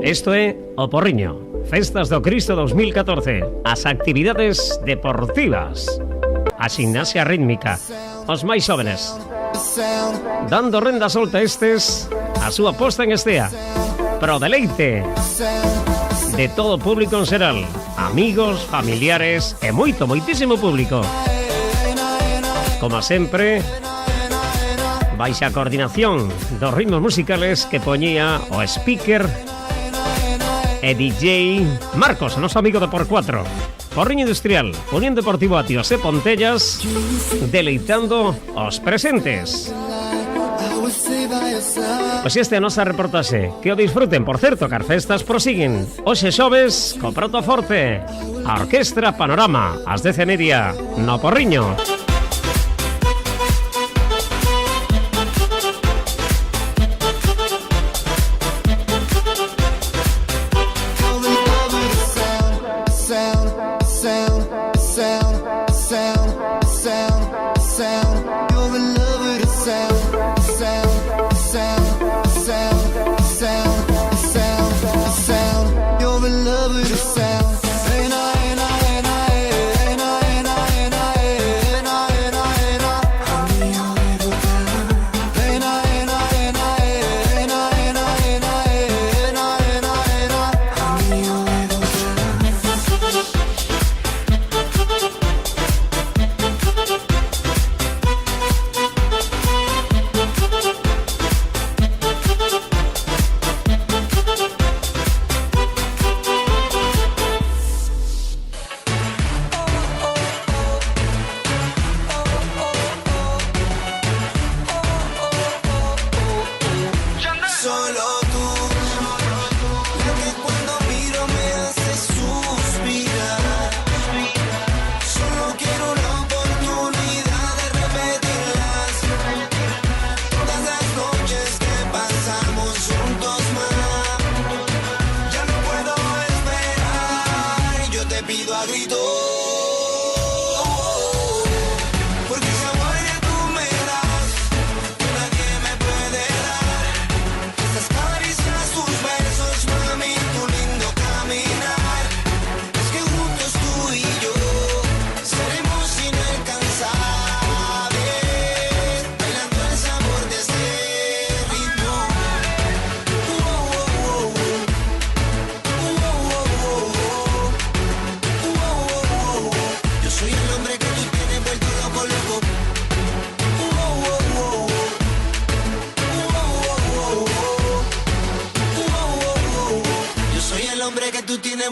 Isto é o Porriño, Festas do Cristo 2014, as actividades deportivas, a gimnasia rítmica, os máis jóvenes, dando renda solta estes, a súa posta en estea, pro deleite de todo o público en xeral, amigos, familiares e moitísimo público. Como sempre, baixa a coordinación dos ritmos musicales que poñía o speaker e DJ Marcos, noso amigo de Por 4. Porriño Industrial, Unión Deportivo Atios e Pontellas, deleitando os presentes. Pois esta é a nosa reportaxe. Que o disfruten. Por certo, que as festas prosiguen. Hoxe xoves, co prato forte, a Orquestra Panorama, ás 10:30, no Porriño.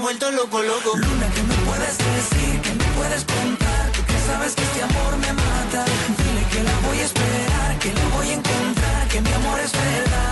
Vuelto loco, loco. Luna, ¿qué me puedes decir? ¿Qué me puedes contar? Tú que sabes que este amor me mata. Dile que la voy a esperar, que la voy a encontrar, que mi amor es verdad.